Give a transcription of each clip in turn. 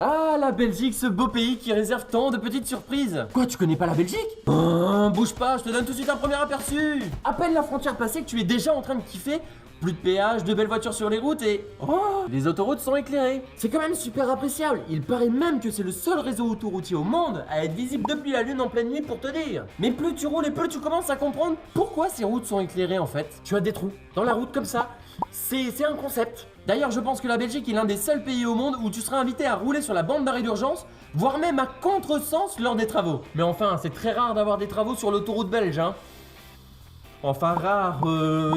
Ah, la Belgique, ce beau pays qui réserve tant de petites surprises. Quoi, tu connais pas la Belgique? Bouge pas, je te donne tout de suite un premier aperçu. À peine la frontière passée que tu es déjà en train de kiffer. Plus de péage, de belles voitures sur les routes et... Oh, les autoroutes sont éclairées. C'est quand même super appréciable. Il paraît même que c'est le seul réseau autoroutier au monde à être visible depuis la lune en pleine nuit pour te dire. Mais plus tu roules et plus tu commences à comprendre pourquoi ces routes sont éclairées en fait. Tu as des trous dans la route comme ça. C'est un concept. D'ailleurs, je pense que la Belgique est l'un des seuls pays au monde où tu seras invité à rouler sur la bande d'arrêt d'urgence, voire même à contresens lors des travaux. Mais enfin, c'est très rare d'avoir des travaux sur l'autoroute belge, hein. Enfin rare,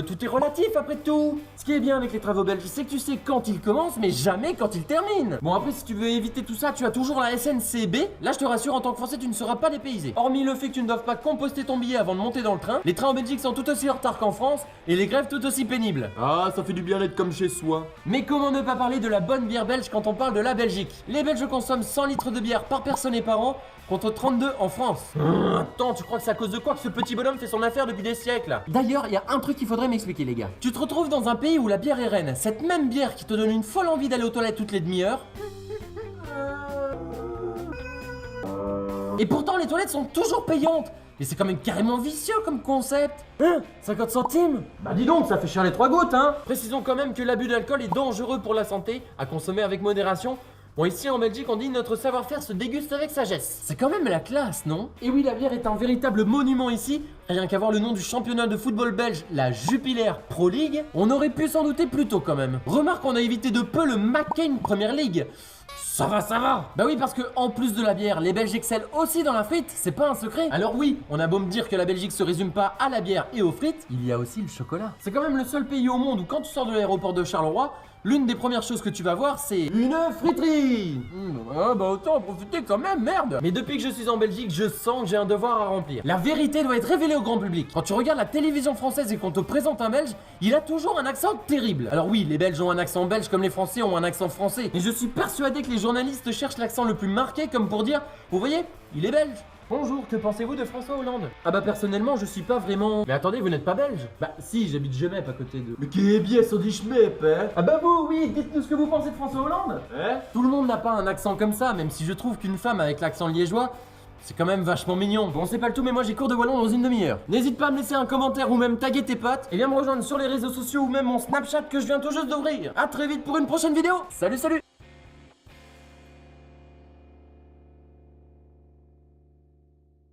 tout est relatif après tout. Ce qui est bien avec les travaux belges, c'est que tu sais quand ils commencent, mais jamais quand ils terminent. Bon après, si tu veux éviter tout ça, tu as toujours la SNCB. Là, je te rassure, en tant que Français, tu ne seras pas dépaysé. Hormis le fait que tu ne doives pas composter ton billet avant de monter dans le train, les trains en Belgique sont tout aussi en retard qu'en France, et les grèves tout aussi pénibles. Ah, ça fait du bien d'être comme chez soi. Mais comment ne pas parler de la bonne bière belge quand on parle de la Belgique? Les Belges consomment 100 litres de bière par personne et par an, contre 32 en France. Attends, tu crois que c'est à cause de quoi que ce petit bonhomme fait son affaire depuis des siècles? D'ailleurs, il y a un truc qu'il faudrait m'expliquer les gars. Tu te retrouves dans un pays où la bière est reine, cette même bière qui te donne une folle envie d'aller aux toilettes toutes les demi-heures. Et pourtant les toilettes sont toujours payantes. Et c'est quand même carrément vicieux comme concept. 50 centimes? Bah dis donc, ça fait cher les 3 gouttes, hein. Précisons quand même que l'abus d'alcool est dangereux pour la santé, à consommer avec modération. Bon, ici en Belgique, on dit notre savoir-faire se déguste avec sagesse. C'est quand même la classe, non? Et oui, la bière est un véritable monument ici. Rien qu'à voir le nom du championnat de football belge, la Jupiler Pro League, on aurait pu s'en douter plus tôt quand même. Remarque, on a évité de peu le McCain Premier League. Ça va, ça va. Bah oui, parce que en plus de la bière, les Belges excellent aussi dans la frite, c'est pas un secret. Alors oui, on a beau me dire que la Belgique se résume pas à la bière et aux frites, il y a aussi le chocolat. C'est quand même le seul pays au monde où quand tu sors de l'aéroport de Charleroi, l'une des premières choses que tu vas voir, c'est une friterie. Bah autant en profiter quand même, merde. Mais depuis que je suis en Belgique, je sens que j'ai un devoir à remplir. La vérité doit être révélée au grand public. Quand tu regardes la télévision française et qu'on te présente un Belge, il a toujours un accent terrible. Alors oui, les Belges ont un accent belge comme les Français ont un accent français. Mais je suis persuadé que les journalistes cherchent l'accent le plus marqué comme pour dire, vous voyez, il est belge. Bonjour, que pensez-vous de François Hollande? Ah bah personnellement je suis pas vraiment... Mais attendez, vous n'êtes pas belge? Bah si, j'habite Gemep à côté de... Mais qui est bien sur dit Schmep, hein? Ah bah vous, oui, dites-nous ce que vous pensez de François Hollande. Hein? Tout le monde n'a pas un accent comme ça, même si je trouve qu'une femme avec l'accent liégeois, c'est quand même vachement mignon. Bon, c'est pas le tout, mais moi j'ai cours de wallon dans une demi-heure. N'hésite pas à me laisser un commentaire ou même taguer tes potes, et viens me rejoindre sur les réseaux sociaux ou même mon Snapchat que je viens tout juste d'ouvrir. A très vite pour une prochaine vidéo. Salut, salut.